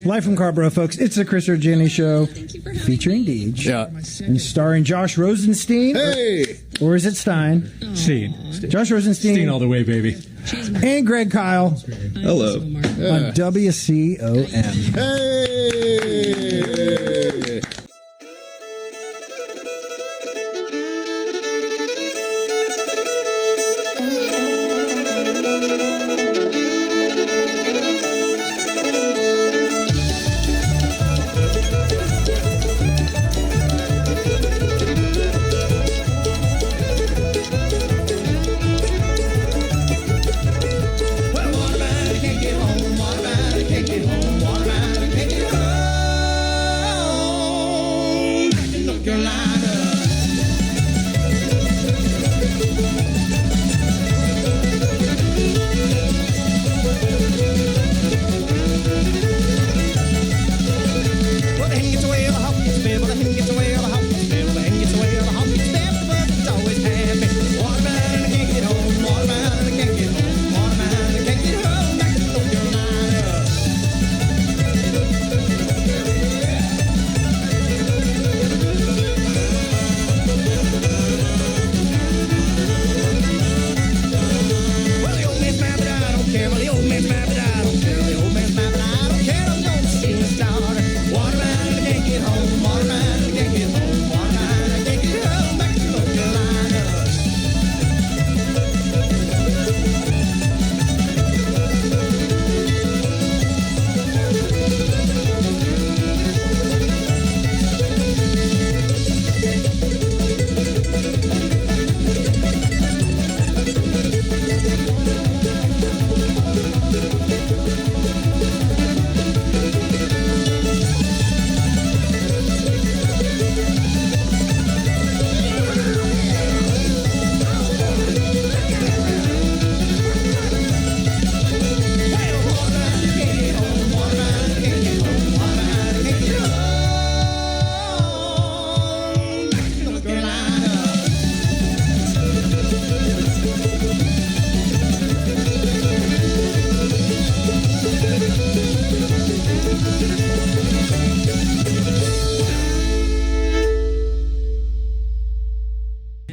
Live from Carborough, folks. It's the Chris Jenny Show, featuring Deej. Yeah. And starring Josh Rosenstein. Hey! Or is it Stein? Steen. Josh Rosenstein. Steen all the way, baby. And Greg Kyle. Hello. On WCOM. Hey!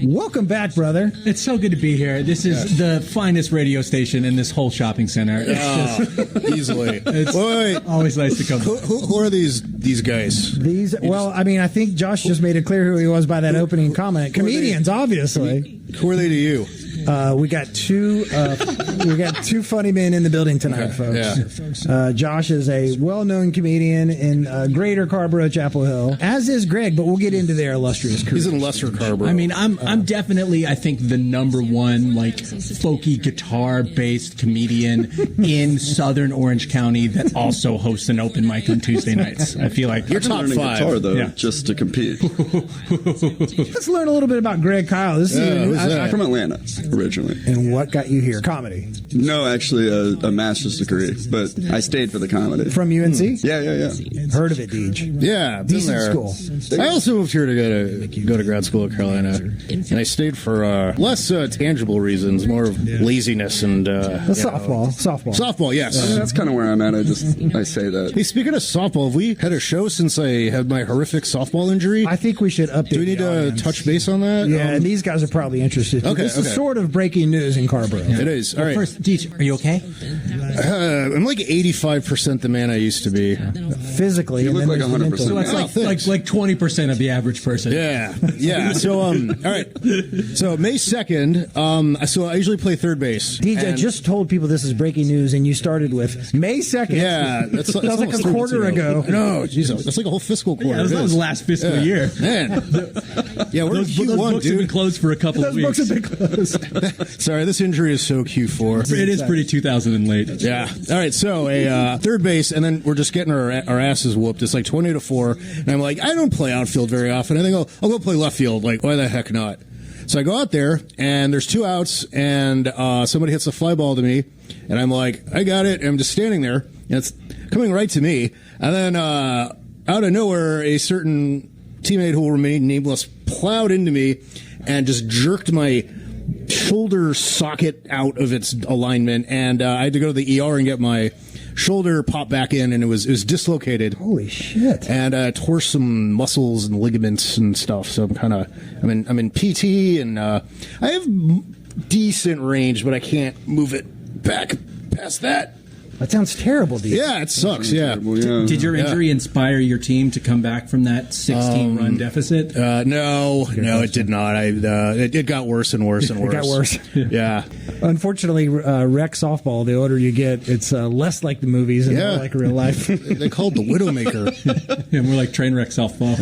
Welcome back, brother. It's so good to be here. This is the finest radio station in this whole shopping center. Easily. It's wait. always nice to come. Who are these guys? I think Josh just made it clear who he was by that opening comment. Comedians, obviously. Who are they to you? We got two funny men in the building tonight, folks. Yeah. Josh is a well-known comedian in Greater Carborough, Chapel Hill, as is Greg. But we'll get into their illustrious careers. He's in Lesser Carborough. I mean, I'm definitely, I think, the number one like folky guitar-based comedian in Southern Orange County that also hosts an open mic on Tuesday nights. I feel like you're top five, guitar, though, just to compete. Let's learn a little bit about Greg Kyle. I'm from Atlanta originally. And what got you here? Comedy? No, actually, a master's degree, but I stayed for the comedy. From UNC? Yeah. Heard of it, Deej? Yeah, been Decent there. school. I also moved here to go to grad school at Carolina, and I stayed for less tangible reasons, more of laziness and softball. Softball, yes. I mean, that's kind of where I'm at. I say that. Hey, speaking of softball, have we had a show since I had my horrific softball injury? I think we should update. Do we need to touch base on that? Yeah, and these guys are probably interested. Okay, This is sort of breaking news in Carborough. It is. All right. First, Deej, are you okay? I'm like 85% the man I used to be. Physically, You and look then like there's the 100%. mental. So it's like 20% of the average person. Yeah. So all right. So May 2nd. So I usually play third base. Deej, I just told people this is breaking news, and you started with May 2nd. Yeah, that was like a quarter ago. No, Jesus, that's like a whole fiscal quarter. Yeah, that was last fiscal year. Man. Yeah, we're Those Q1, books have been closed for a couple of weeks. Those books have been closed. Sorry, this injury is so Q4. It is pretty 2000 and late. Yeah. All right. So a third base, and then we're just getting our asses whooped. It's like 20-4, and I'm like, I don't play outfield very often. I think I'll go play left field. Like, why the heck not? So I go out there, and there's 2 outs, and somebody hits a fly ball to me, and I'm like, I got it. And I'm just standing there, and it's coming right to me, and then out of nowhere, a certain teammate who will remain nameless plowed into me and just jerked my shoulder socket out of its alignment, and I had to go to the ER and get my shoulder popped back in, and it was dislocated. Holy shit! And tore some muscles and ligaments and stuff. So I'm in PT, and I have decent range, but I can't move it back past that. That sounds terrible, dude. Yeah, it sucks. Yeah. Did your injury inspire your team to come back from that 16-run deficit? No, it did not. It got worse and worse and worse. It got worse. Yeah. Unfortunately, rec softball, the older you get, it's less like the movies and more like real life. They called the Widowmaker. Yeah, more like trainwreck softball.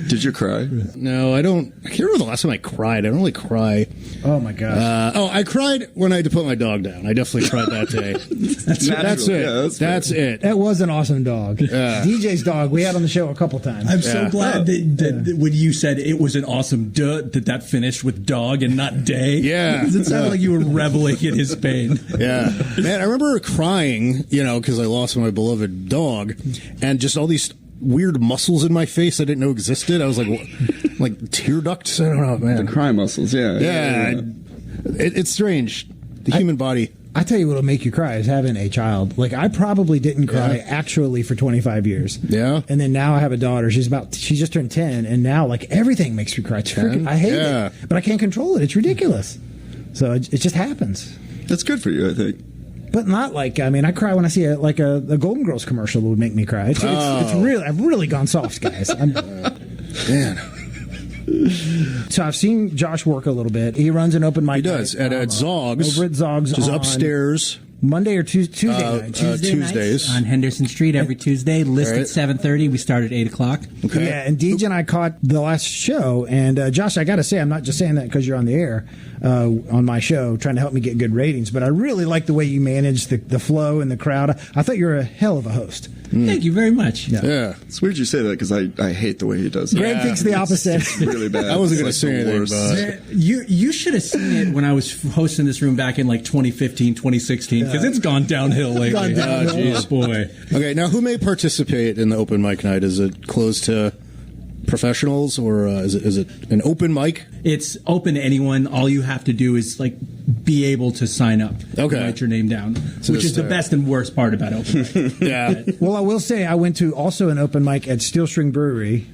Did you cry? No, I don't. I can't remember the last time I cried. I don't really cry. Oh, my gosh. I cried when I had to put my dog down. I definitely cried that day. That's it. Yeah, that's it. That was an awesome dog. DJ's dog, we had on the show a couple times. I'm so glad that when you said it was an awesome that finished with dog and not day. Yeah. Because it sounded like you were reveling in his pain. Yeah. Man, I remember crying, because I lost my beloved dog, and just all these weird muscles in my face I didn't know existed. I was like tear ducts. I don't know, man. The cry muscles, yeah. Yeah. It's strange. The human body. I tell you what'll make you cry is having a child. Like, I probably didn't cry actually for 25 years. Yeah. And then now I have a daughter. She just turned 10, and now, like, everything makes me cry. It's freaking, I hate it, but I can't control it. It's ridiculous. So it just happens. That's good for you, I think. But not like, I cry when I see a Golden Girls commercial that would make me cry. It's really, I've really gone soft, guys. Man. So I've seen Josh work a little bit. He runs an open mic. He does at Zog's. Over at Zog's, which is upstairs. Monday or Tuesday night? Tuesdays on Henderson Street every Tuesday. List at 7:30. We start at 8 o'clock. Okay. Yeah, and Deej and I caught the last show, and Josh, I got to say, I'm not just saying that because you're on the air on my show, trying to help me get good ratings, but I really like the way you manage the flow and the crowd. I thought you were a hell of a host. Thank you very much. Yeah. It's weird you say that because I hate the way he does it. Greg thinks the opposite. It's really bad. I wasn't going to It's say the anything, worst. but You should have seen it when I was hosting this room back in like 2015, 2016, because it's gone downhill lately. Gone downhill. Oh, boy. okay. Now, who may participate in the open mic night? Is it closed to professionals, or is it an open mic? It's open to anyone. All you have to do is be able to sign up. Okay. Write your name down, So which is the best and worst part about open mic. Yeah. Well, I will say I went to also an open mic at Steel String Brewery,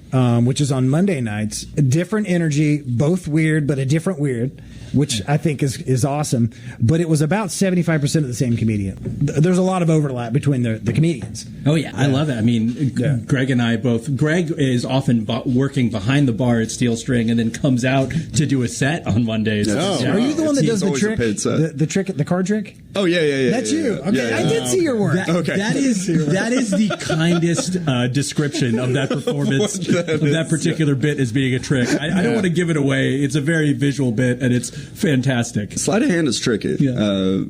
which is on Monday nights. A different energy, both weird, but a different weird, which I think is awesome. But it was about 75% of the same comedian. There's a lot of overlap between the comedians. Oh, yeah. I love it. I mean, Greg and I both. Greg is often working behind the bar at Steel String and then comes out to do a set on Mondays. Oh, Are you the one that does the always a trick? paid set. The trick, the card trick? Oh, yeah. That's you. Okay, Yeah, I did see your work. That is the kindest description of that performance, of that particular bit as being a trick. I don't want to give it away. It's a very visual bit, and it's fantastic. Sleight of hand is tricky. Yeah.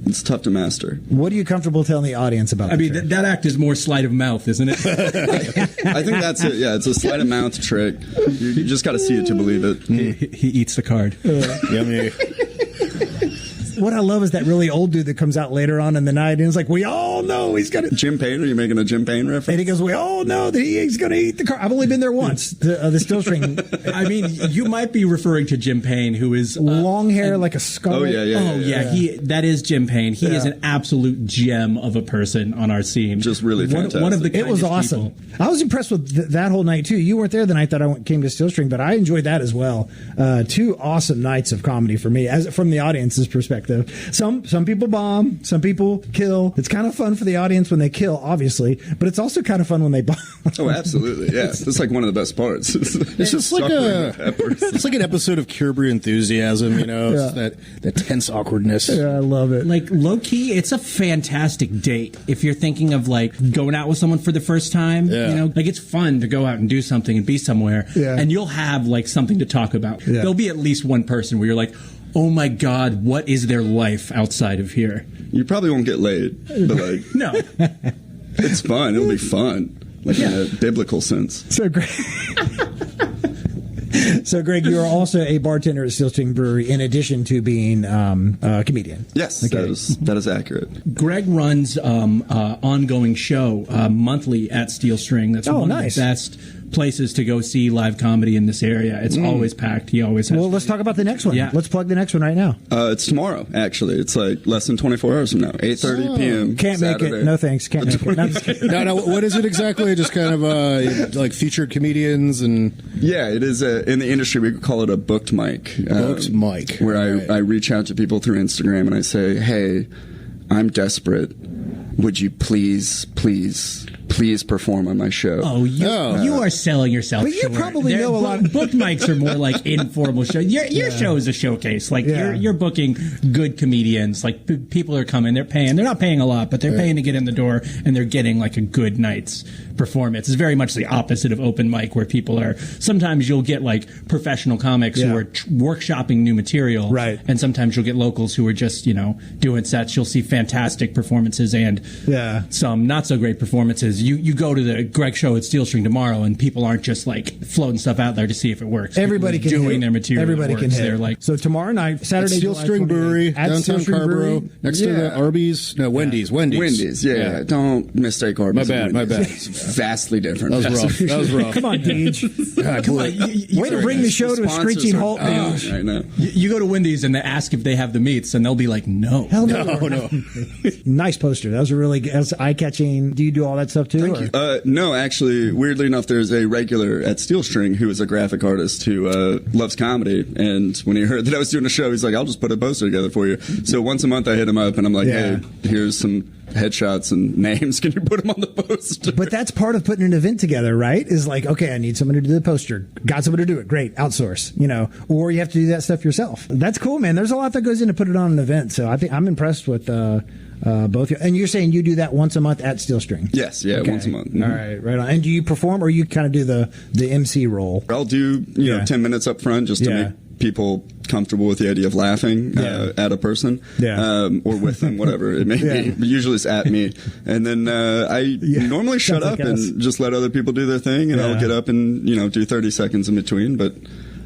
It's tough to master. What are you comfortable telling the audience about? I mean, that act is more sleight of mouth, isn't it? I think that's it. Yeah, it's a sleight of mouth trick. You just got to see it to believe it. He eats the card. Yummy. What I love is that really old dude that comes out later on in the night and is like, we all know he's going to... Jim Payne? Are you making a Jim Payne reference? And he goes, we all know that he's going to eat the car. I've only been there once, the Steel String. I mean, you might be referring to Jim Payne, who is... long hair like a skull. Oh, yeah. That is Jim Payne. He is an absolute gem of a person on our scene. Just really fantastic. One of the It was kindest awesome. people. I was impressed with that whole night, too. You weren't there the night that I came to Steel String, but I enjoyed that as well. 2 awesome nights of comedy for me, as from the audience's perspective. Some people bomb, some people kill. It's kind of fun for the audience when they kill, obviously, but it's also kind of fun when they bomb. Oh, absolutely. Yeah. It's like one of the best parts. It's just like it's like an episode of Curb Your Enthusiasm, It's that tense awkwardness. Yeah, I love it. Like, low key, it's a fantastic date if you're thinking of going out with someone for the first time. Yeah. It's fun to go out and do something and be somewhere, Yeah. and you'll have something to talk about. Yeah. There'll be at least one person where you're like, oh my God, what is their life outside of here? You probably won't get laid, but No. it's fun. It'll be fun, in a biblical sense. So Greg, you are also a bartender at Steel String Brewery in addition to being a comedian. Yes, Okay. that is accurate. Greg runs ongoing show monthly at Steel String. That's one nice. of the best places to go see live comedy in this area. It's always packed. He always has. Well, let's talk about the next one. Yeah. Let's plug the next one right now. It's tomorrow, actually. It's like less than 24 hours from now, 8:30 p.m. Can't Saturday. make it. No thanks. Can't make it. No, I'm just kidding. No, what is it exactly? Just kind of like featured comedians and Yeah, it is. In the industry, we call it a booked mic. booked mic, Where right. I reach out to people through Instagram and I say, hey, I'm desperate. Would you please perform on my show? Oh, you are selling yourself. But you short. probably know a lot of- booked mics are more like informal shows. Your show is a showcase. Like Yeah. you're booking good comedians. Like people are coming, they're paying. They're not paying a lot, but they're paying to get in the door, and they're getting like a good night's performance. It's very much the opposite of open mic, where people are. Sometimes you'll get like professional comics who are workshopping new material, Right. And sometimes you'll get locals who are just doing sets. You'll see fantastic performances and some not so great performances. You go to the Greg show at Steel String tomorrow, and people aren't just like floating stuff out there to see if it works. Everybody People can doing hit. their material. Everybody can works. hit. They're like, So tomorrow night, Saturday, Steel July String 28th, Brewery, at Steel downtown String Carborough, Brewery. next to the Arby's. No, Wendy's. Wendy's, yeah. Don't mistake Arby's. My and bad. Wendy's. Vastly different. That was rough. Come on, Deej. come on, Way to bring the show to a screeching halt, Deej. Right now. you go to Wendy's and they ask if they have the meats, and they'll be like, no. Hell no. No. Nice poster. That was that's eye-catching. Do you do all that stuff too? or? No, actually, weirdly enough, there's a regular at Steel String who is a graphic artist who loves comedy. And when he heard that I was doing a show, he's like, I'll just put a poster together for you. So once a month I hit him up and I'm like, hey, here's some headshots and names. Can you put them on the poster? But that's part of putting an event together, right? Is like, okay, I need someone to do the poster. Got someone to do it. Great. Outsource, or you have to do that stuff yourself. That's cool, man. There's a lot that goes into put it on an event. So I think I'm impressed with both. And you're saying you do that once a month at Steel String? Yes. Yeah. Okay. Once a month. All right. Right on. And do you perform or you kind of do the MC role? I'll do, 10 minutes up front just to make people comfortable with the idea of laughing at a person or with them, whatever it may be. But usually it's at me. And then I normally shut up and just let other people do their thing, and I'll get up and do 30 seconds in between. But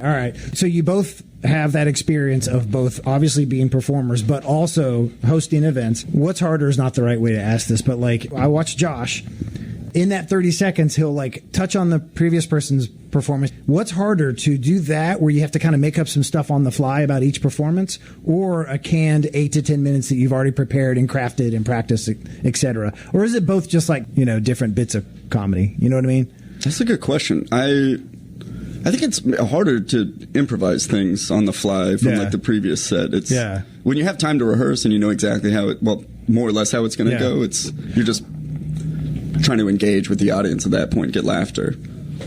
all right. So you both have that experience of both obviously being performers, but also hosting events. What's harder is not the right way to ask this, but like I watch Josh. In that 30 seconds, he'll like touch on the previous person's performance. What's harder, to do that where you have to kind of make up some stuff on the fly about each performance, or a canned 8 to 10 minutes that you've already prepared and crafted and practiced, etc.? Or is it both just like, different bits of comedy? You know what I mean? That's a good question. I think it's harder to improvise things on the fly from like the previous set. It's when you have time to rehearse and you know exactly more or less how it's going to go. You're just trying to engage with the audience at that point, get laughter.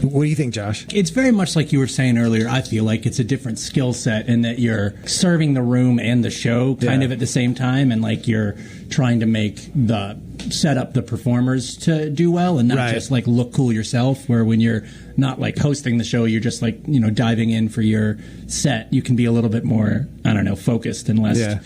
What do you think, Josh? It's very much like you were saying earlier. I feel like it's a different skill set in that you're serving the room and the show kind of at the same time, and like you're trying to set up the performers to do well and not just like look cool yourself, where when you're not like hosting the show, you're just like, diving in for your set. You can be a little bit more, focused and less,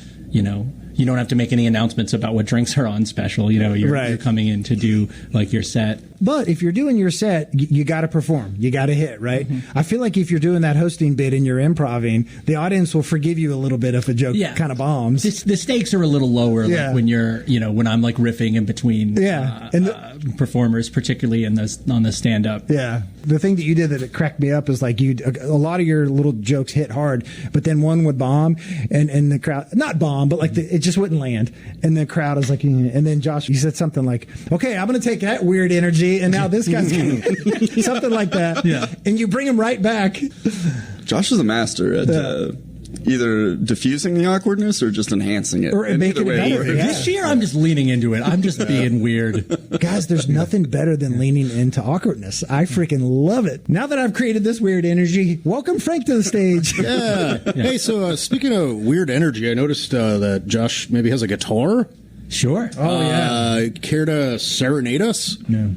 you don't have to make any announcements about what drinks are on special. You're coming in to do like your set. But if you're doing your set, you got to perform. You got to hit, right? Mm-hmm. I feel like if you're doing that hosting bit and you're improving, the audience will forgive you a little bit if a joke kind of bombs. The stakes are a little lower like when you're, when I'm like riffing in between performers, particularly on the stand-up. Yeah. The thing that you did that it cracked me up is like a lot of your little jokes hit hard, but then one would bomb and the crowd, not bomb, but like it just wouldn't land. And the crowd is like, and then Josh, you said something like, okay, I'm going to take that weird energy and now this guy's something like that. Yeah. And you bring him right back. Josh is a master at either diffusing the awkwardness or just enhancing it. Or making it better. Yeah. This year, I'm just leaning into it. I'm just being weird. Guys, there's nothing better than leaning into awkwardness. I freaking love it. Now that I've created this weird energy, welcome Frank to the stage. Yeah. Hey, so speaking of weird energy, I noticed that Josh maybe has a guitar. Sure. Oh, yeah. Care to serenade us? No.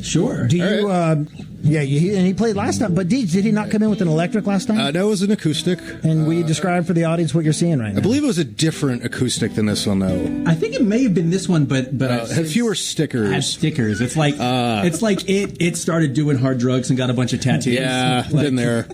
Sure. Do you... and he played last time, but Deej, did he not come in with an electric last time? That was an acoustic. And we describe for the audience what you're seeing right now. I believe it was a different acoustic than this one, though. I think it may have been this one, but had fewer stickers. Had stickers. It's like it started doing hard drugs and got a bunch of tattoos. Yeah, been there.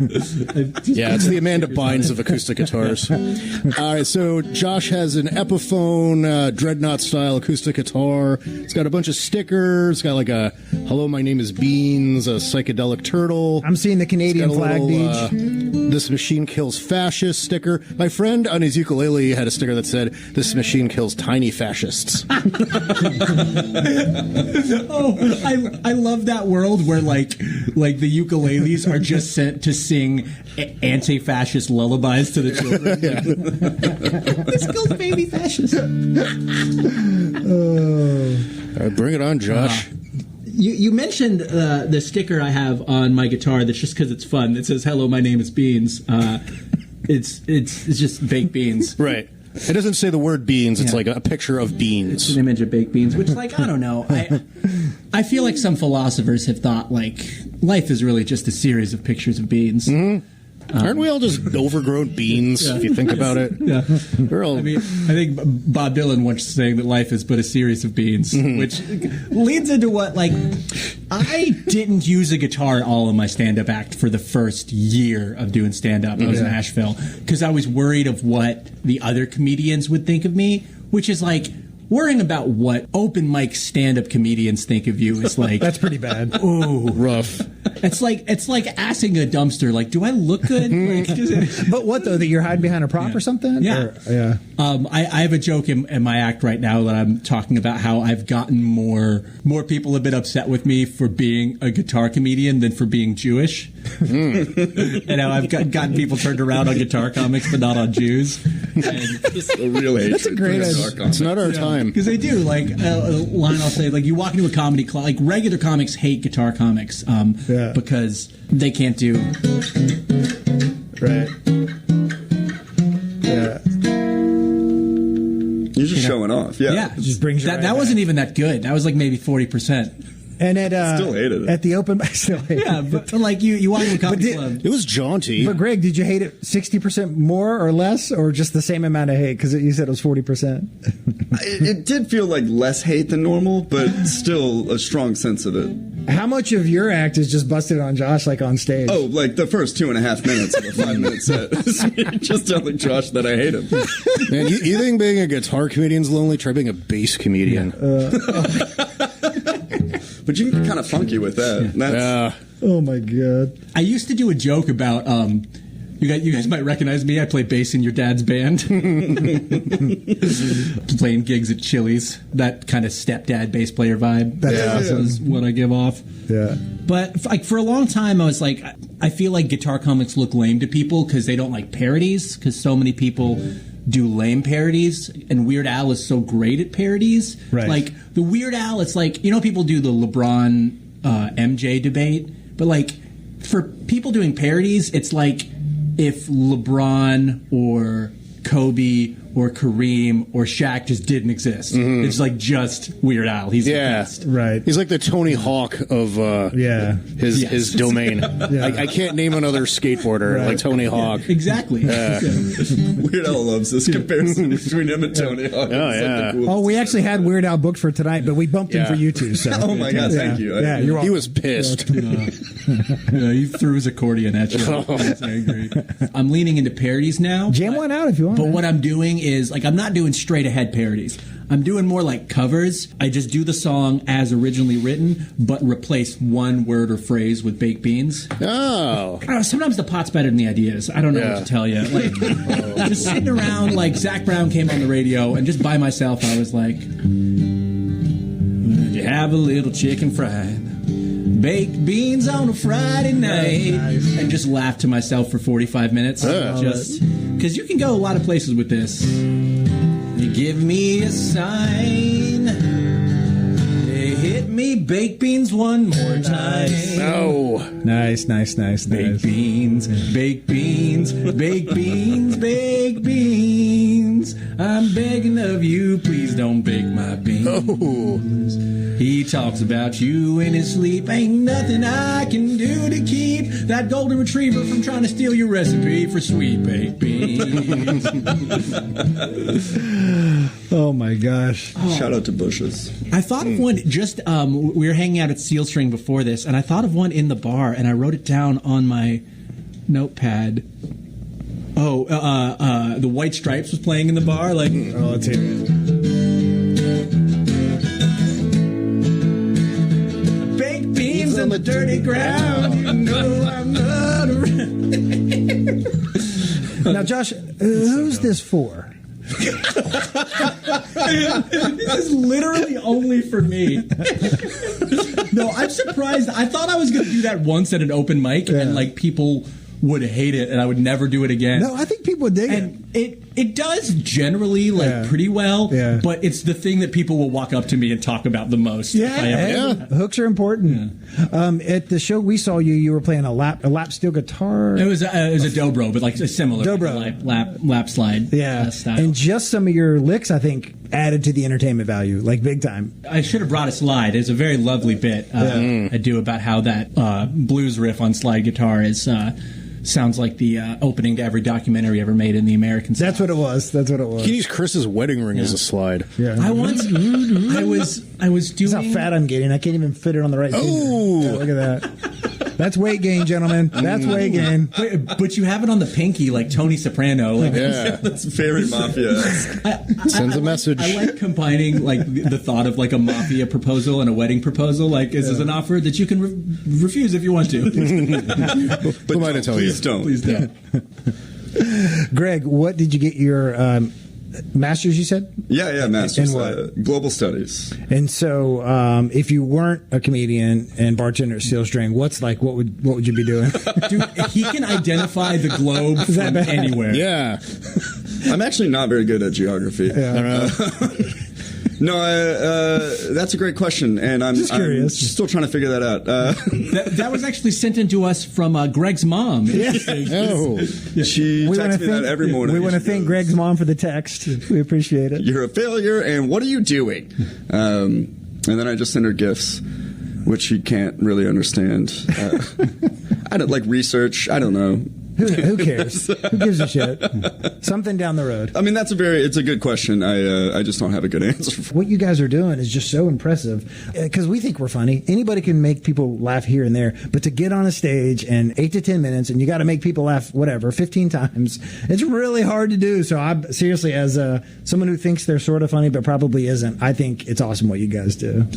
Yeah, it's the Amanda Bynes of acoustic guitars. All right, so Josh has an Epiphone Dreadnought style acoustic guitar. It's got a bunch of stickers. It's got like a "Hello, my name is Beans," a psychedelic turtle. I'm seeing the Canadian flag, Deej. This machine kills fascist sticker. My friend on his ukulele had a sticker that said, "This machine kills tiny fascists." Oh, I love that world where like the ukuleles are just sent to sing anti-fascist lullabies to the children. This kills baby fascists. Bring it on, Josh. You mentioned the sticker I have on my guitar that's just because it's fun. It says, "Hello, my name is Beans." It's just baked beans. Right. It doesn't say the word beans. It's like a picture of beans. It's an image of baked beans, which, like, I don't know. I feel like some philosophers have thought, like, life is really just a series of pictures of beans. Mm-hmm. Aren't we all just overgrown beans, if you think about it? Yeah. We're all... I mean, I think Bob Dylan once saying that life is but a series of beans, which leads into what, like, I didn't use a guitar at all in my stand-up act for the first year of doing stand-up. I was in Asheville because I was worried of what the other comedians would think of me, which is like... Worrying about what open mic stand-up comedians think of you is like... That's pretty bad. Ooh. Rough. It's like asking a dumpster, like, do I look good? Like, but what, though, that you're hiding behind a prop or something? Yeah. Yeah. I have a joke in my act right now that I'm talking about how I've gotten more people have been upset with me for being a guitar comedian than for being Jewish. And how I've gotten people turned around on guitar comics, but not on Jews. It's a real hatred. That's a great idea. It's not our time. Because they do. Like, a line I'll say, like, you walk into a comedy club, like, regular comics hate guitar comics because they can't do... Right. Yeah. You're just showing off. Yeah. Yeah. It just brings you that right wasn't back. even that good. That was like maybe 40%. And Still hated it. at the open... I still hate it. Yeah, but like, you walk into a comedy club... It was jaunty. But Greg, did you hate it 60% more or less, or just the same amount of hate? Because you said it was 40%. It did feel like less hate than normal, but still a strong sense of it. How much of your act is just busted on Josh, like on stage? Oh, like the first 2.5 minutes of a 5-minute set is me just telling Josh that I hate him. Man, you think being a guitar comedian's lonely? Try being a bass comedian. But you can get kind of funky with that. That's, Oh my God! I used to do a joke about you guys might recognize me. I play bass in your dad's band, playing gigs at Chili's. That kind of stepdad bass player vibe. Is what I give off. Yeah. But like for a long time, I was like, I feel like guitar comics look lame to people because they don't like parodies. Because so many people do lame parodies, and Weird Al is so great at parodies. Right. Like the Weird Al, it's like, you know, people do the LeBron MJ debate, but like for people doing parodies, it's like if LeBron or Kobe or Kareem or Shaq just didn't exist. It's like just Weird Al. He's the best. Right. He's like the Tony Hawk of his domain. I can't name another skateboarder like Tony Hawk. Exactly. Weird Al loves this comparison between him and Tony Hawk. Oh, we actually had Weird Al booked for tonight, but we bumped him for you two. So. Oh my God! Thank you. Yeah, you're welcome. He was pissed. He threw his accordion at you. He's angry. I'm leaning into parodies now. Jam one out if you want. But what I'm doing is, like, I'm not doing straight ahead parodies. I'm doing more like covers. I just do the song as originally written, but replace one word or phrase with baked beans. Oh. I don't know, sometimes the pot's better than the ideas. I don't know what to tell you. Like, just sitting around, like, Zach Brown came on the radio, and just by myself, I was like, would you have a little chicken fried? Baked beans on a Friday night, and just laugh to myself for 45 minutes. Just because you can go a lot of places with this. You give me a sign, hit me baked beans one more time. No. Nice. Baked beans, baked beans, baked beans, baked beans. I'm begging of you, please don't bake my beans. Oh. He talks about you in his sleep. Ain't nothing I can do to keep that golden retriever from trying to steal your recipe for sweet baked beans. Oh my gosh! Shout out to Bushes. I thought of one just we were hanging out at Seal String before this, and I thought of one in the bar, and I wrote it down on my notepad. The White Stripes was playing in the bar. Like, Let's hear it. on the dirty ground. You know I'm not around. Now, Josh, who's this for? This is literally only for me. No, I'm surprised. I thought I was going to do that once at an open mic, and like people would hate it, and I would never do it again. No, I think people would dig and it does generally pretty well, but it's the thing that people will walk up to me and talk about the most. Hooks are important. At the show we saw you were playing a lap steel guitar. It was a dobro, but like a similar dobro. lap slide style. And just some of your licks, I think, added to the entertainment value, like big time. I should have brought a slide. It's a very lovely bit I do about how that blues riff on slide guitar is sounds like the opening to every documentary ever made in the American South. That's what it was. That's what it was. You can use Chris's wedding ring as a slide. Yeah. I was doing. That's how fat I'm getting. I can't even fit it on the right finger. Yeah, look at that. That's weight gain, gentlemen. That's weight gain. But you have it on the pinky like Tony Soprano. Like, that's very mafia. Sends a message. I like combining like the thought of like a mafia proposal and a wedding proposal. Like, is this an offer that you can refuse if you want to? But who am I to tell you? Please don't. Greg, what did you get your master's, you said? Yeah, master's. In what? Global studies. And so, if you weren't a comedian and bartender at Steel String, what would you be doing? Dude, he can identify the globe from anywhere. Yeah. I'm actually not very good at geography. Yeah. No, that's a great question, and I'm still trying to figure that out. That was actually sent in to us from Greg's mom. She texts me that every morning. We want to thank Greg's mom for the text. We appreciate it. You're a failure, and what are you doing? And then I just send her gifts, which she can't really understand. I don't like research. I don't know. Who cares? Who gives a shit? Something down the road. I mean, it's a good question. I just don't have a good answer for it. What you guys are doing is just so impressive because we think we're funny. Anybody can make people laugh here and there, but to get on a stage and 8 to 10 minutes and you got to make people laugh, 15 times, it's really hard to do. So I'm seriously, as someone who thinks they're sort of funny but probably isn't, I think it's awesome what you guys do.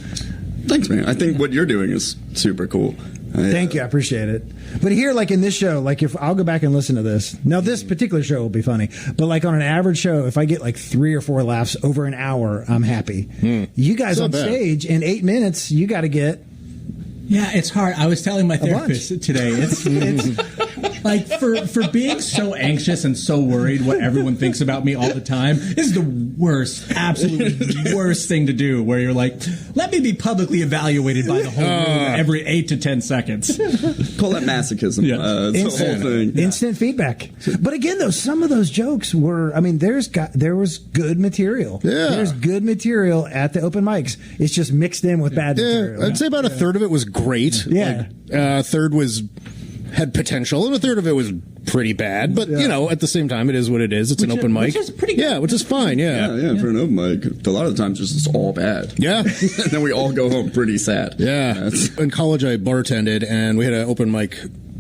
Thanks, man. I think what you're doing is super cool. Thank you. I appreciate it. But here, like in this show, like if I'll go back and listen to this. Now, this particular show will be funny. But like on an average show, if I get like 3 or 4 laughs over an hour, I'm happy. You guys on stage in 8 minutes, you got to get. Yeah, it's hard. I was telling my therapist today. It's like for being so anxious and so worried what everyone thinks about me all the time is the worst, absolute worst thing to do. Where you're like, let me be publicly evaluated by the whole room every 8 to 10 seconds. Call that masochism. Yeah. The whole thing. Instant feedback. But again, though, some of those jokes were. I mean, there was good material. Yeah. There's good material at the open mics. It's just mixed in with bad material. I'd say about a third of it was great. Yeah. A third had potential, and a third of it was pretty bad. But at the same time, it is what it is. It's an open mic, which is pretty good. Yeah, which is fine. Yeah, for an open mic, a lot of the times it's just all bad. Yeah, and then we all go home pretty sad. Yeah. In college, I bartended, and we had an open mic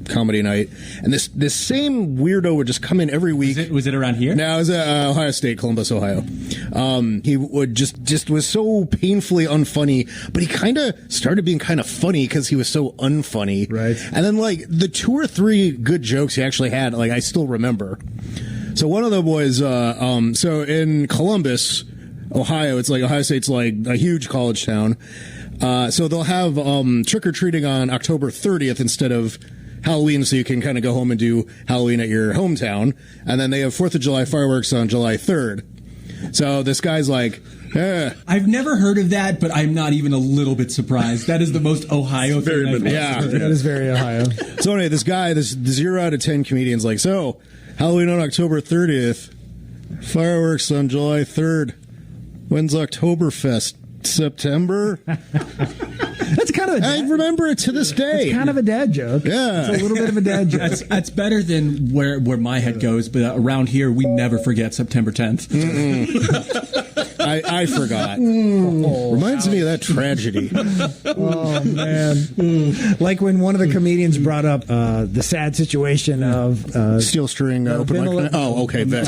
comedy night, and this same weirdo would just come in every week. Was it around here? No, it was at Ohio State, Columbus, Ohio. He would just was so painfully unfunny, but he kind of started being kind of funny because he was so unfunny. Right. And then like the 2 or 3 good jokes he actually had, like I still remember. So one of them was so in Columbus, Ohio, it's like Ohio State's like a huge college town. So they'll have trick or treating on October 30th instead of Halloween, so you can kind of go home and do Halloween at your hometown. And then they have 4th of July fireworks on July 3rd. So this guy's like, I've never heard of that, but I'm not even a little bit surprised. That is the most Ohio thing I've ever heard. That is very Ohio. So anyway, this guy, this 0 out of 10 comedian's like, so Halloween on October 30th, fireworks on July 3rd. When's Oktoberfest? September? That's kind of I remember it to this day. It's kind of a dad joke. Yeah. It's a little bit of a dad joke. That's better than where my head goes, but around here, we never forget September 10th. I forgot. Reminds me of that tragedy. Oh man! Like when one of the comedians brought up the sad situation of Steel string open mic. Oh, okay. Med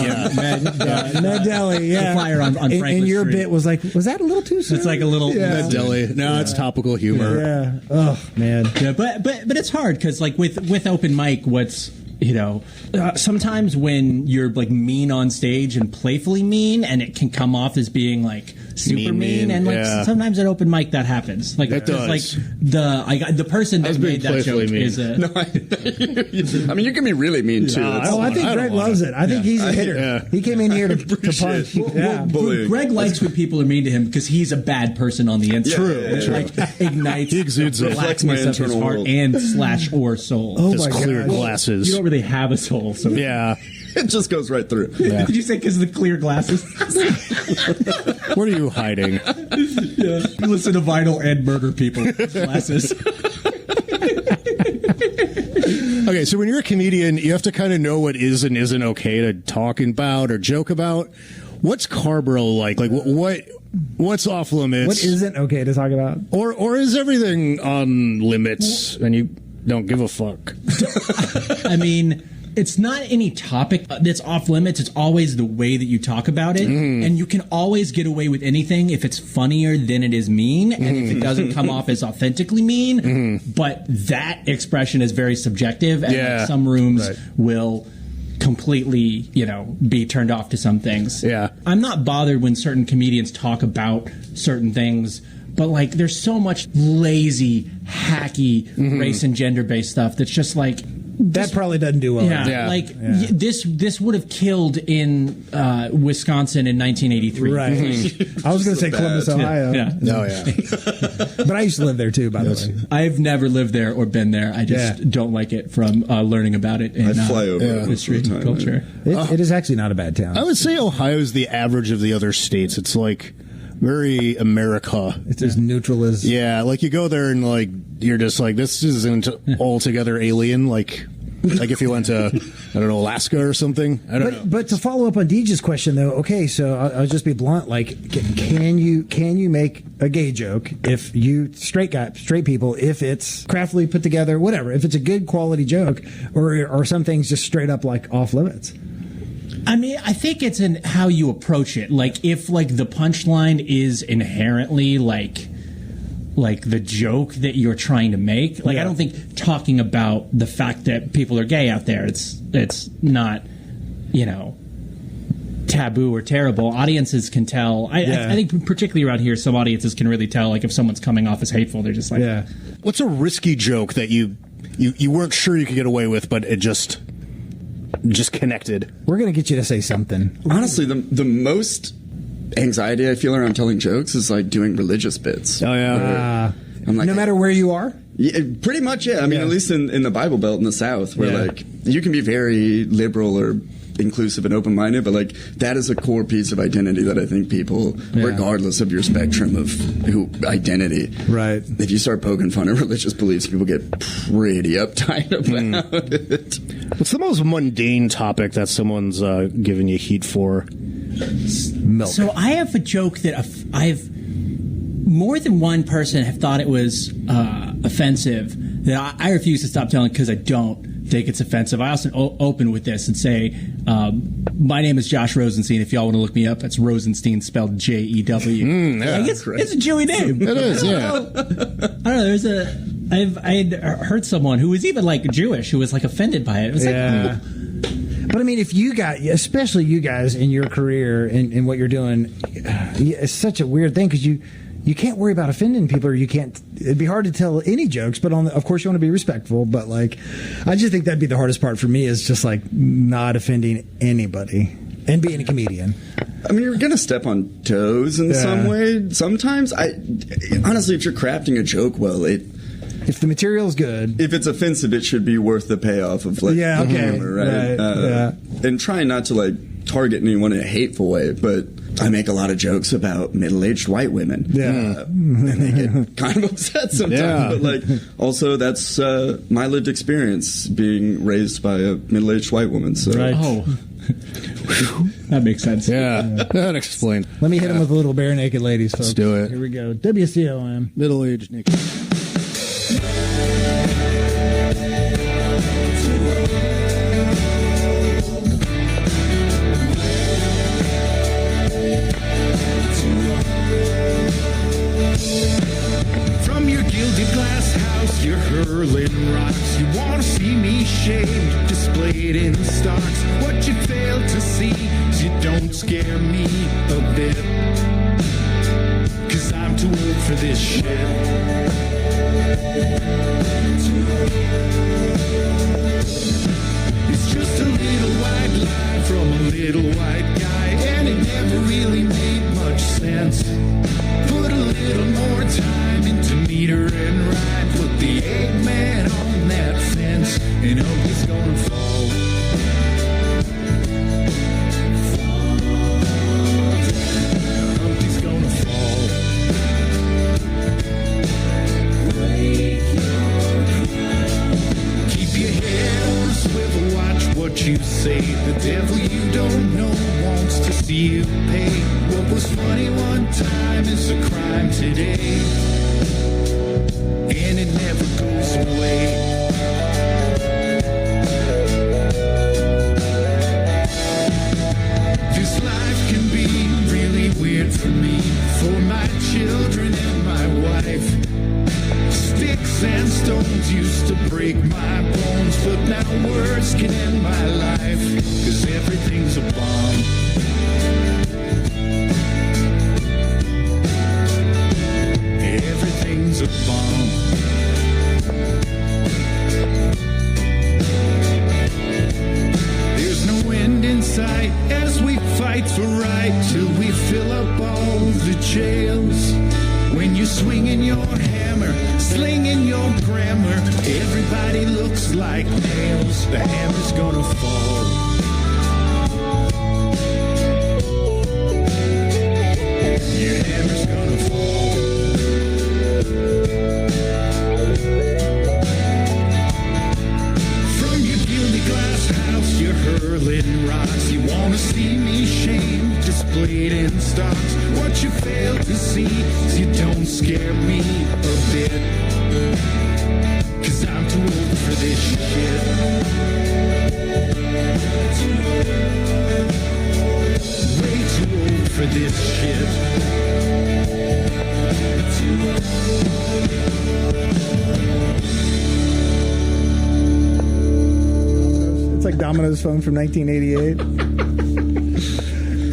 Deli, yeah. The fire on Franklin and your Street. bit was like, was that a little too soon? It's like a little Med Deli. No, it's topical humor. Yeah. Oh man. Yeah, but it's hard because like with open mic, what's sometimes when you're like mean on stage and playfully mean, and it can come off as being like super mean, and like sometimes at open mic that happens. Like it does. Like the person that made that joke mean. is a. No, I mean, you can be really mean too. I think Greg loves it. I think he's a hitter. He came in here to punch. Greg likes when people are mean to him because he's a bad person on the inside. True. Like ignites He exudes the it. blackness of his heart and /or soul. Oh His my clear God. glasses. You don't really have a soul, so Yeah. It just goes right through. Yeah. Did you say because of the clear glasses? What are you hiding? Yeah. You listen to vinyl and murder people with glasses. Okay, so when you're a comedian, you have to kind of know what is and isn't okay to talk about or joke about. What's Carborough like? Like what's off limits? What isn't okay to talk about? Or is everything on limits and you don't give a fuck? I mean, it's not any topic that's off limits. It's always the way that you talk about it. And you can always get away with anything if it's funnier than it is mean, and if it doesn't come off as authentically mean. But that expression is very subjective, and some rooms will completely, be turned off to some things. Yeah. I'm not bothered when certain comedians talk about certain things, but like there's so much lazy, hacky, race and gender based stuff that's just like That probably doesn't do well. This would have killed in Wisconsin in 1983. Right. I was going to say Columbus, Ohio. Yeah. Oh, yeah. But I used to live there too, by the way. I've never lived there or been there. I just don't like it from learning about it in I fly over history and culture. It is actually not a bad town. I would say Ohio's the average of the other states. It's like very America. It's as neutral as... Yeah, like you go there and like you're just like, this isn't altogether alien. Like if you went to, I don't know, Alaska or something. I don't know. But to follow up on Deej's question, though, okay, so I'll just be blunt. Like, can you make a gay joke if you straight people, if it's craftily put together, whatever, if it's a good quality joke, or some things just straight up like off limits? I mean, I think it's in how you approach it. Like, if like the punchline is inherently like the joke that you're trying to make. Like, I don't think talking about the fact that people are gay out there, it's not, taboo or terrible. Audiences can tell. I think particularly around here, some audiences can really tell, like, if someone's coming off as hateful, they're just like... Yeah. What's a risky joke that you weren't sure you could get away with, but it just connected? We're going to get you to say something. Honestly, the most anxiety I feel around telling jokes is like doing religious bits. Oh, yeah. I'm like, no matter where you are? Yeah, pretty much, yeah. I mean, at least in the Bible Belt in the South, where like you can be very liberal or inclusive and open-minded, but like that is a core piece of identity that I think people, regardless of your spectrum of identity, right? If you start poking fun at religious beliefs, people get pretty uptight about it. What's the most mundane topic that someone's giving you heat for? Milk. So I have a joke that I've more than one person have thought it was offensive that I refuse to stop telling because I don't think it's offensive. I also open with this and say, my name is Josh Rosenstein. If y'all want to look me up, it's Rosenstein spelled J-E-W. It's a Jewy name. It is, yeah. I don't know. I'd heard someone who was even like Jewish who was like offended by it. It was like, But I mean, if you got, especially you guys in your career and what you're doing, it's such a weird thing because you can't worry about offending people, or you can't. It'd be hard to tell any jokes, but of course you want to be respectful. But like, I just think that'd be the hardest part for me is just like not offending anybody and being a comedian. I mean, you're going to step on toes in some way. Sometimes, honestly, if you're crafting a joke well, if the material is good, if it's offensive, it should be worth the payoff of like humor, right? And trying not to like target anyone in a hateful way, but I make a lot of jokes about middle-aged white women, and they get kind of upset sometimes. But like, also that's my lived experience being raised by a middle-aged white woman. So, That makes sense. Yeah, that explains. Let me hit him with a little bare naked ladies, folks. Let's do it. Here we go. WCOM. Middle-aged naked. From your gilded glass house, you're hurling rocks. You want to see me shaved, displayed in stocks. What you fail to see is you don't scare me a bit. 'Cause I'm too old for this shit. It's just a little white lie from a little white guy, and it never really made much sense. Put a little more time into meter and rhyme. Put the Eggman on that fence, and he's gonna fall. Humpty's gonna fall. Keep your head on a swivel, watch what you say. The devil you don't know wants to see you pay. What was funny one time is a crime today, and it never goes away. This life can be really weird for me, for my children and my wife. Sticks and stones used to break my bones, but now words can end my life, 'cause everything's a bomb. Everything's a bomb. There's no end in sight as we fight for right till we fill up all the jails. When you're swinging your hammer, slinging your grammar, everybody looks like nails. The hammer's gonna fall. Your hammer's gonna fall. From your gilded glass house, you're hurling rocks. You wanna see me shamed, displayed in stocks. What you fail to see is you don't scare me a bit, 'cause I'm too old for this shit. Way too old for this shit. It's like Domino's phone from 1988.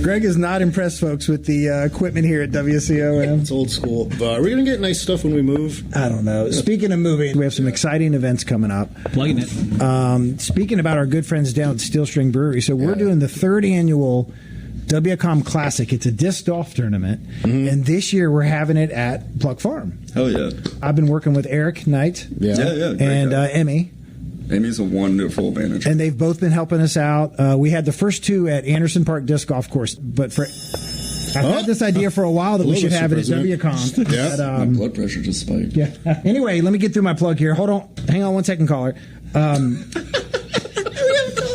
Greg is not impressed, folks, with the equipment here at WCOM. It's old school. But are we going to get nice stuff when we move? I don't know. Speaking of moving, we have some exciting events coming up. Plugging it. Speaking about our good friends down at Steel String Brewery, so we're doing the third annual WCOM Classic. It's a disc golf tournament, and this year we're having it at Pluck Farm. Hell yeah. I've been working with Eric Knight Yeah. and Emmy. Amy's a wonderful manager. And they've both been helping us out. We had the first two at Anderson Park Disc Golf Course, but I've had this idea for a while that we should have it at WCOM. Yeah. My blood pressure just spiked. Yeah. Anyway, let me get through my plug here. Hold on. Hang on one second, caller.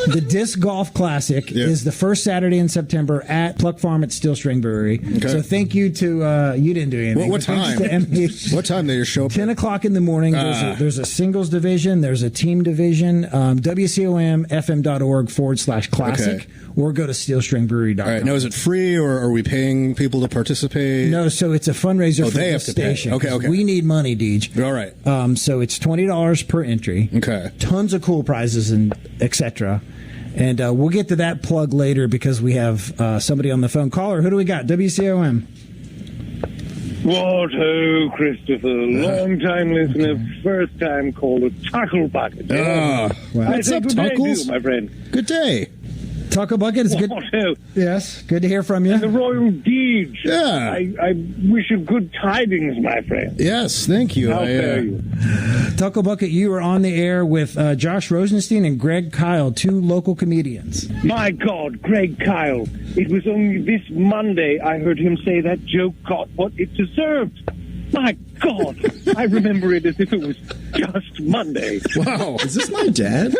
The Disc Golf Classic is the first Saturday in September at Pluck Farm at Steel String Brewery. Okay. So thank you to, you didn't do anything. What time? What time did you show up? 10 o'clock in the morning. There's a singles division. There's a team division. WCOMFM.org/classic. Okay. Or go to steelstringbrewery.com. All right. Now, is it free or are we paying people to participate? No, so it's a fundraiser for they the have to pay. station. Okay. We need money, Deej. All right. So it's $20 per entry. Okay. Tons of cool prizes and etc. And we'll get to that plug later because we have somebody on the phone. Caller, who do we got? WCOM. What ho, Christopher. Long-time listener, first-time caller, Tucklebucket. Wow. What's up, good day to Tuckles? you, my friend. Good day. Tucklebucket, it's good. What ho. Yes, good to hear from you. The Royal Deej. Yeah. I wish you good tidings, my friend. Yes, thank you. How fare you? Tucklebucket, you were on the air with Josh Rosenstein and Greg Kyle, two local comedians. My God, Greg Kyle. It was only this Monday I heard him say that joke got what it deserved. My God, I remember it as if it was just Monday. Wow. Is this my dad?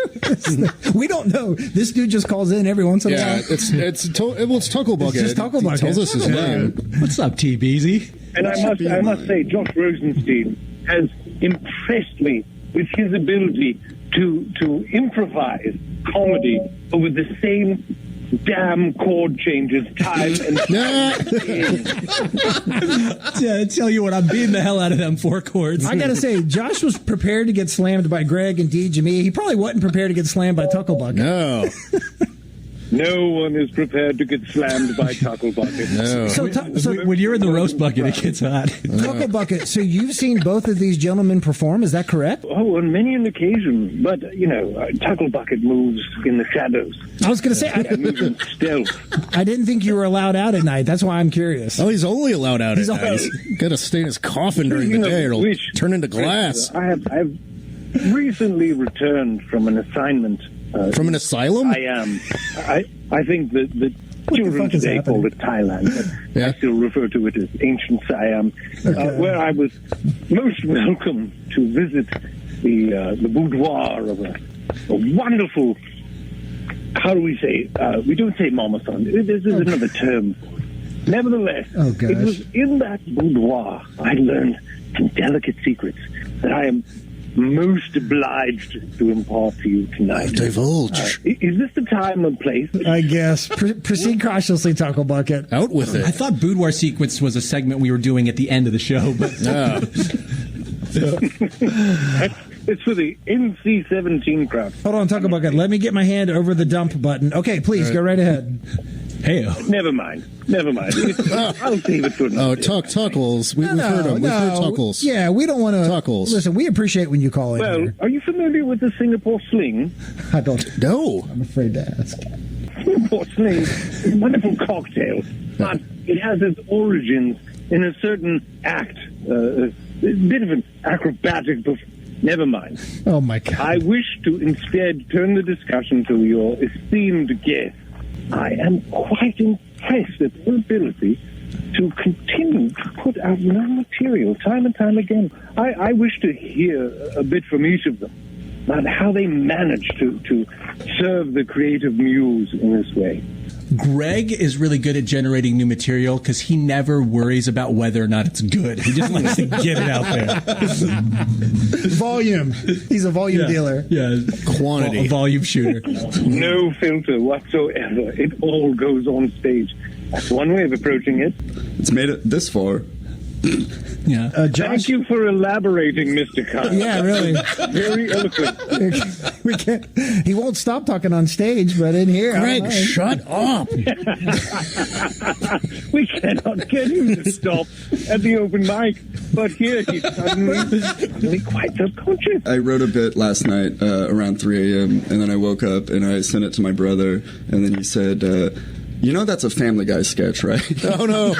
We don't know. This dude just calls in every once in a while. Yeah, it's Tucklebucket. It's just Tucklebucket. He tells us his name. What's up, T-Beezy? And I must say, Josh Rosenstein has impressed me with his ability to improvise comedy over the same damn chord changes time and time. Yeah, I tell you what, I'm beating the hell out of them 4 chords. I gotta say, Josh was prepared to get slammed by Greg and Deej and me. He probably wasn't prepared to get slammed by Tucklebucket. No. No one is prepared to get slammed by Tucklebucket. No. So When you're in the roast bucket, it gets hot. Tucklebucket, so you've seen both of these gentlemen perform, is that correct? Oh, on many an occasion. But, Tucklebucket moves in the shadows. I was going to say, I move in stealth. I didn't think you were allowed out at night. That's why I'm curious. Oh, he's only allowed out at night. only- He's got to stay in his coffin during the day or it'll turn into glass. I've recently returned from an assignment. From an asylum? I am. I think that the fuck children is today happening? call it Thailand, but Yeah. I still refer to it as ancient Siam, where I was most welcome to visit the boudoir of a wonderful. How do we say? We don't say mama son. This is another term. Nevertheless, Oh, gosh. it was in that boudoir I learned some delicate secrets that I am most obliged to impart to you tonight. Divulge. Is this the time and place? I guess. Proceed cautiously, Tucklebucket. Out with it. I thought boudoir sequence was a segment we were doing at the end of the show, but Yeah. It's for the NC-17 crowd. Hold on, Tucklebucket. Let me get my hand over the dump button. Okay, please, go right ahead. hey, Never mind. I'll save it for another Oh, day. Tuckles. We've heard him. We've heard Tuckles. Yeah, we don't want to. Tuckles. Listen, we appreciate when you call in. Well, here. are you familiar with the Singapore sling? I don't. No. I'm afraid to ask. Singapore sling is a wonderful cocktail, but it has its origins in a certain act, a bit of an acrobatic. Never mind. Oh my God. I wish to instead turn the discussion to your esteemed guest. I am quite impressed at their ability to continue to put out new material time and time again. I wish to hear a bit from each of them about how they manage to serve the creative muse in this way. Greg is really good at generating new material because he never worries about whether or not it's good. He just likes to get it out there. Volume. He's a volume dealer. Yeah, Quantity. a volume shooter. No filter whatsoever. It all goes on stage. That's one way of approaching it. It's made it this far. Yeah. Josh. Thank you for elaborating, Mr. Kyle. Yeah, really. Very eloquent. We can't. He won't stop talking on stage, but in here, I don't Greg, know. shut up. We cannot get him to stop at the open mic, but here he's suddenly quite subconscious. I wrote a bit last night around 3 a.m. and then I woke up and I sent it to my brother and then he said, you know that's a Family Guy sketch, right? Oh, no.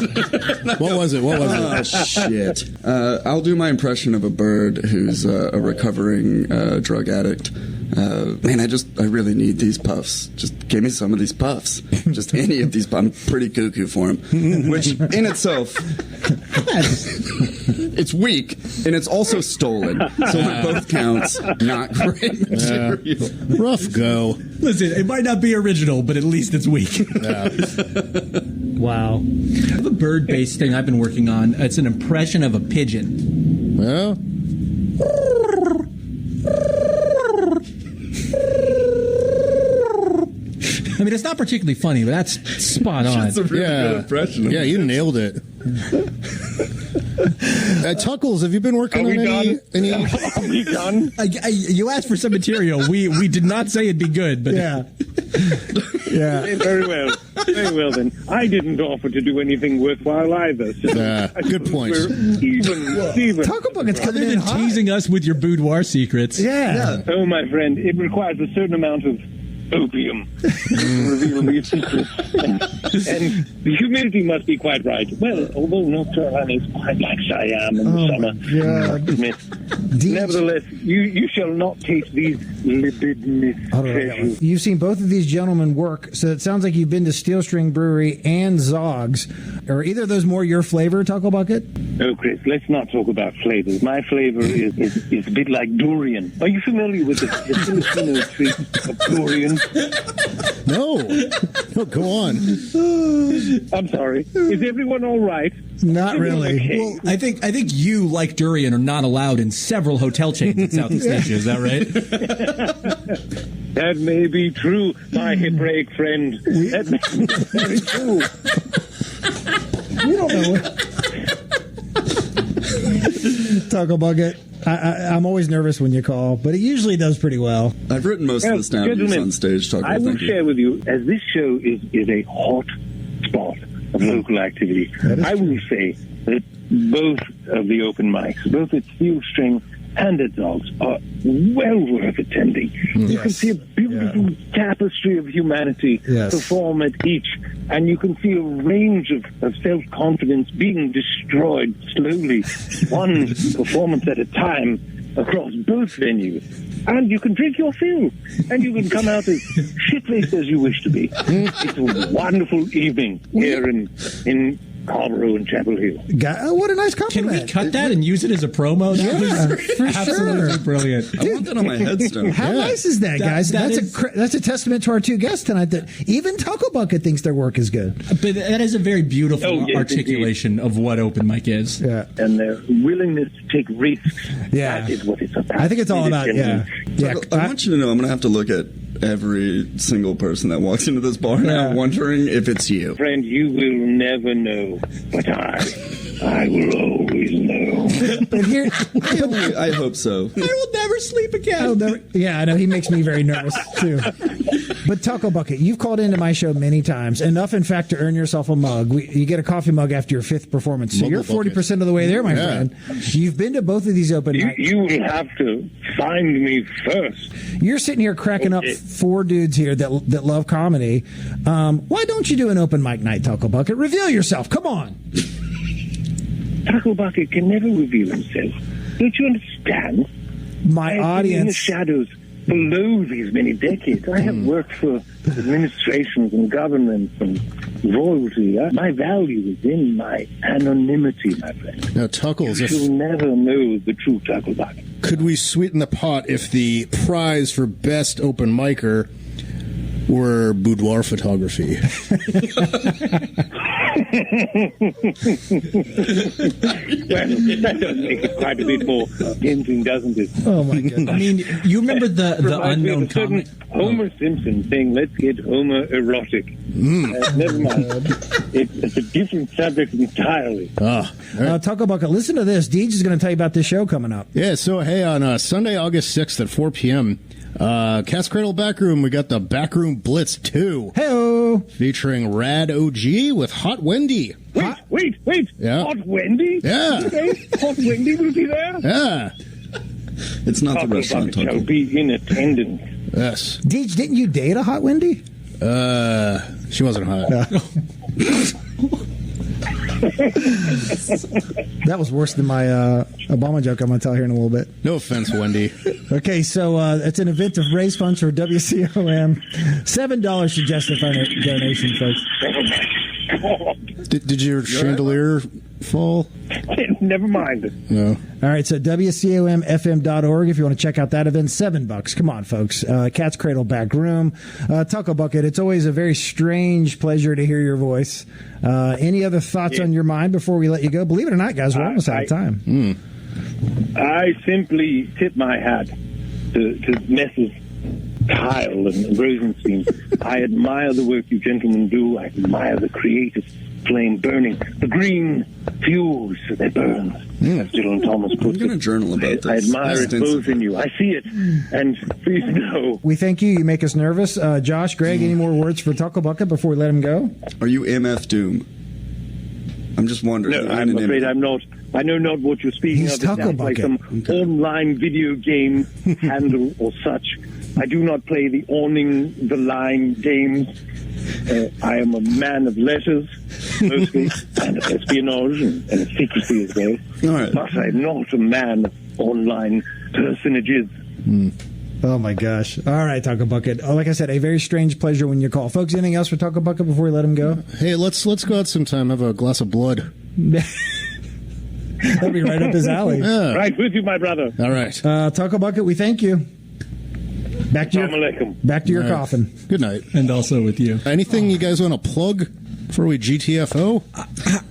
What was it? Oh, shit. I'll do my impression of a bird who's a recovering drug addict. Man, I really need these puffs. Just give me some of these puffs. Just any of these. I'm pretty cuckoo for them. Which, in itself, it's weak, and it's also stolen. So on both counts, not great material. Rough go. Listen, it might not be original, but at least it's weak. Wow. I have a bird-based thing I've been working on. It's an impression of a pigeon. Well, I mean, it's not particularly funny, but that's spot on. It's a really good impression. of Yeah, you nailed it. Tuckles, have you been working on any? Are we done? You asked for some material. We did not say it'd be good, but Yeah. Yeah. Very well. Very well, then. I didn't offer to do anything worthwhile either. So I good suppose point. We're even. Tucklebucket's coming other in than hot. teasing us with your boudoir secrets. Yeah. Oh, my friend, it requires a certain amount of opium to reveal these secrets. And the humidity must be quite right. Well, although North Carolina is quite like Siam in the summer, I must admit. Nevertheless, you shall not taste these libidinous treasures. You've seen both of these gentlemen work, so it sounds like you've been to Steel String Brewery and Zog's. Are either of those more your flavor, Tucklebucket? Oh, Chris, let's not talk about flavors. My flavor is a bit like durian. Are you familiar with the Filipino treat of durian? No, go on. I'm sorry. Is everyone all right? Not really. Okay. Well, I think you, like durian, are not allowed in several hotel chains in Southeast Asia. Is that right? That may be true, my Hebraic friend. That may be very true. We don't know it. Tucklebucket. I'm always nervous when you call, but it usually does pretty well. I've written most of this down to use on stage. I will share with you, as this show is a hot spot of local activity, I will say that both of the open mics, both at Steel String and at Dogs, are well worth attending. You can see a beautiful tapestry of humanity perform at each, and you can see a range of self-confidence being destroyed slowly, one performance at a time, across both venues. And you can drink your fill, and you can come out as shit-faced as you wish to be. It's a wonderful evening here in Carrboro and Chapel Hill. What a nice compliment. Can we cut that and use it as a promo? That was for absolutely sure. Brilliant. I want that on my headstone. How nice is that, guys? That That's a testament to our two guests tonight that even Tucklebucket thinks their work is good. But that is a very beautiful yes, articulation of what open mic is. Yeah. And their willingness to take risks. Yeah. That is what it's about. I think it's all about, genuine. I want you to know I'm going to have to look at every single person that walks into this bar now wondering if it's you. Friend, you will never know, but I will always know. But here, I hope so. I will never sleep again. I know he makes me very nervous too. But Tucklebucket, you've called into my show many times, enough in fact to earn yourself a mug. You get a coffee mug after your 5th performance, so you're 40% of the way there, my friend. You've been to both of these open mics. You will have to find me first. You're sitting here cracking up 4 dudes here that love comedy. Why don't you do an open mic night, Tucklebucket? Reveal yourself. Come on. Tucklebucket can never reveal himself. Don't you understand? My I have been in the audience. shadows below these many decades. I have worked for administrations and governments and royalty. My value is in my anonymity, my friend. Now, Tuckles, You'll never know the true Tucklebucket. could we sweeten the pot if the prize for best open micer were boudoir photography? Well, that does make it quite a bit more tempting, doesn't it? Oh my goodness. I mean, you remember the Reminds me of unknown a certain comic? Homer Simpson saying, "Let's get Homer erotic." Never mind. It's a different subject entirely. Tucklebucket, listen to this. Deej is going to tell you about this show coming up. Yeah, so hey, on Sunday, August 6th at 4 p.m., Cat's Cradle Backroom, we got the Backroom Blitz 2. Hey-o. Featuring Rad OG with Hot Wendy. Wait! Yeah. Hot Wendy? Yeah. Okay, Hot Wendy will be there? Yeah. It's not the restaurant, Tucklebucket shall Tuckle. be in attendance. Yes. Deej, didn't you date a hot Wendy? She wasn't hot. That was worse than my Obama joke I'm going to tell here in a little bit. No offense, Wendy. Okay, so it's an event to raise funds for WCOM. $7 should justify a donation, folks. Did your chandelier fall? Never mind. No. All right, so WCOMFM.org if you want to check out that event. $7. Come on, folks. Cat's Cradle Back Room. Tucklebucket, it's always a very strange pleasure to hear your voice. Any other thoughts on your mind before we let you go? Believe it or not, guys, we're almost out of time. I simply tip my hat to Messrs. Kyle and Rosenstein. I admire the work you gentlemen do. I admire the creative flame burning, the green fuse that burns, as Dylan Thomas puts I'm going to journal about I this. admire it both in you. I see it, and please know. We thank you. You make us nervous. Josh, Greg, any more words for Tucklebucket before we let him go? Are you MF Doom? I'm just wondering. No, I'm afraid I'm not. I know not what you're speaking He's of. It sounds like some online video game handle or such. I do not play the awning the line games. I am a man of letters, mostly, and of espionage and secrecy as well. All right. But I'm not a man of online personages. Oh my gosh! All right, Tucklebucket. Like I said, a very strange pleasure when you call, folks. Anything else for Tucklebucket before we let him go? Hey, let's go out sometime. Have a glass of blood. That'd be right up his alley. Yeah. Right with you, my brother. All right. Tucklebucket, we thank you. Back to your coffin. Good night. And also with you. Anything you guys want to plug before we GTFO?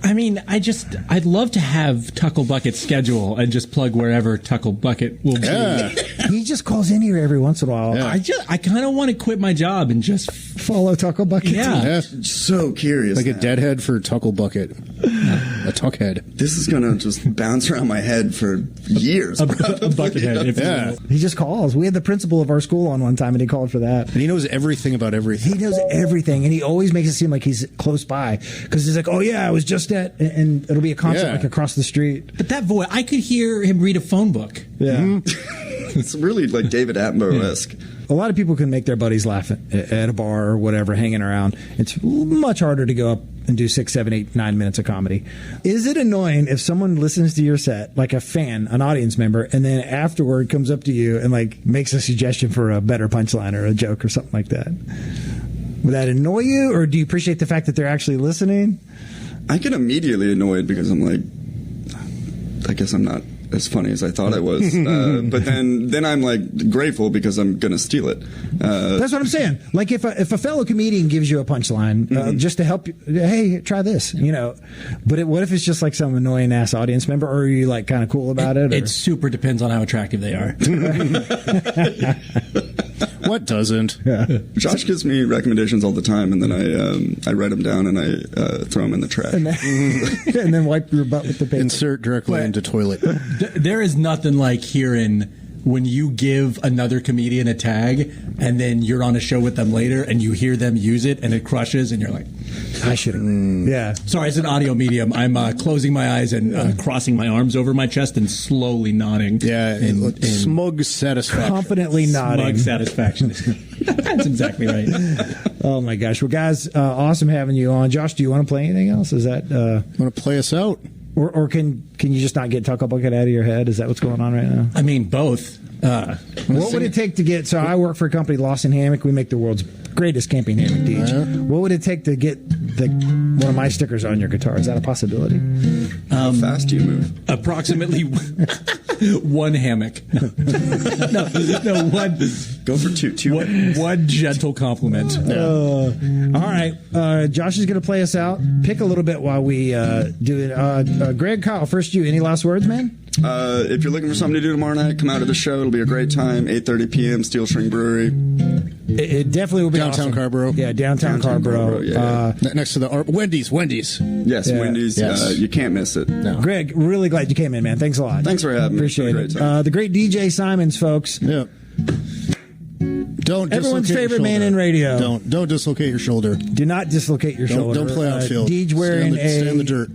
I mean, I'd love to have Tucklebucket's schedule and just plug wherever Tucklebucket will be. Yeah. He just calls in here every once in a while. Yeah. I kind of want to quit my job and just Follow Tucklebucket. Yeah. So curious. Like a now. deadhead for Tucklebucket. A tuckhead. This is going to just bounce around my head for years. a buckethead. If you Yeah. will. He just calls. We had the principal of our school on one time, and he called for that. And he knows everything about everything. He knows everything, and he always makes it seem like he's close by because he's like, "Oh yeah, I was just at," and it'll be a concert Yeah. like across the street. But that voice, I could hear him read a phone book. Yeah. It's really like David Attenborough-esque. A lot of people can make their buddies laugh at a bar or whatever, hanging around. It's much harder to go up and do 6, 7, 8, 9 minutes of comedy. Is it annoying if someone listens to your set, like a fan, an audience member, and then afterward comes up to you and like makes a suggestion for a better punchline or a joke or something like that? Would that annoy you, or do you appreciate the fact that they're actually listening? I get immediately annoyed because I'm like, I guess I'm not as funny as I thought I was. But then I'm like grateful because I'm going to steal it. That's what I'm saying. Like if a fellow comedian gives you a punchline just to help you, hey, try this, you know. But what if it's just like some annoying ass audience member, or are you like kind of cool about it? It super depends on how attractive they are. What doesn't? Josh gives me recommendations all the time, and then I write them down and I throw them in the trash. and then wipe your butt with the paper. Insert directly into toilet. There is nothing like hearing when you give another comedian a tag and then you're on a show with them later and you hear them use it and it crushes and you're like, I should have. Yeah. sorry, it's an audio medium. I'm closing my eyes and crossing my arms over my chest and slowly nodding. Yeah, in smug satisfaction. Confidently nodding. smug satisfaction. That's exactly right. Oh my gosh. Well, guys, awesome having you on. Josh, do you want to play anything else? Is that Want to play us out? or can you just not get Tucklebucket out of your head? Is that what's going on right now? I mean, both. What would it take to get? So I work for a company, Lost in Hammock. We make the world's greatest camping hammock, Deej. What would it take to get one of my stickers on your guitar? Is that a possibility? How fast do you move? Approximately one hammock. No, one. Go for two. One gentle compliment. All right. Josh is going to play us out. Pick a little bit while we do it. Greg Kyle, first you. Any last words, man? If you're looking for something to do tomorrow night, come out to the show. It'll be a great time. 8:30 p.m. Steel String Brewery. It definitely will be Downtown awesome. Carborough. Yeah, downtown Carborough. Yeah. Next to the Wendy's. Yes, Yeah. Wendy's. Yes. You can't miss it. No. Greg, really glad you came in, man. Thanks a lot. Thanks for having me. Appreciate It's it. been a great time. The great DJ Simons, folks. Yeah. Don't Everyone's dislocate your favorite man shoulder. in radio. Don't dislocate your shoulder. Do not dislocate your shoulder. Don't play outfield. Deej wearing Stay in the dirt.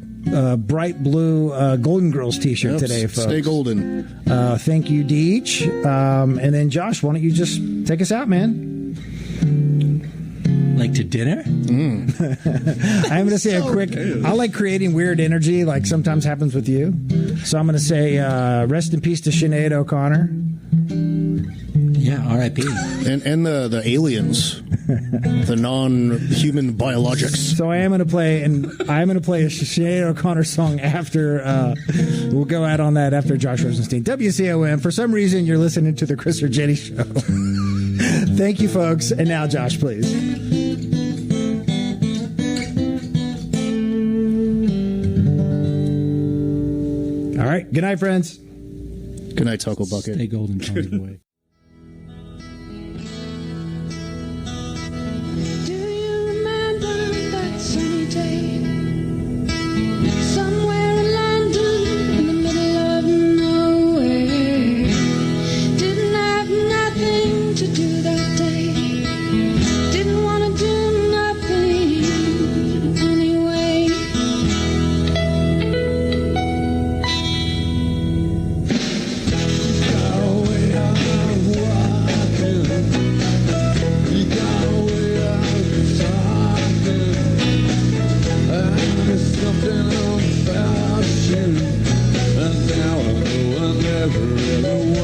bright blue Golden Girls t-shirt Yep, today, folks. Stay golden. Thank you, Deej. And then Josh, why don't you just take us out, man? Like to dinner? I'm going to say a quick. I like creating weird energy, like sometimes happens with you. So I'm going to say, rest in peace to Sinead O'Connor. Yeah, R.I.P. And the aliens, the non-human biologics. So I'm going to play a Sinead O'Connor song after. We'll go out on that after Josh Rosenstein. WCOM. For some reason, you're listening to the Chris or Jenny Show. Thank you, folks. And now, Josh, please. All right. Good night, friends. Good night, Tucklebucket. Stay golden, Tommy boy. Do you remember that sunny day? Somewhere in London, in the middle of nowhere. Didn't have nothing to do that day. Didn't want to do nothing anyway. Something about you, and now I know I never ever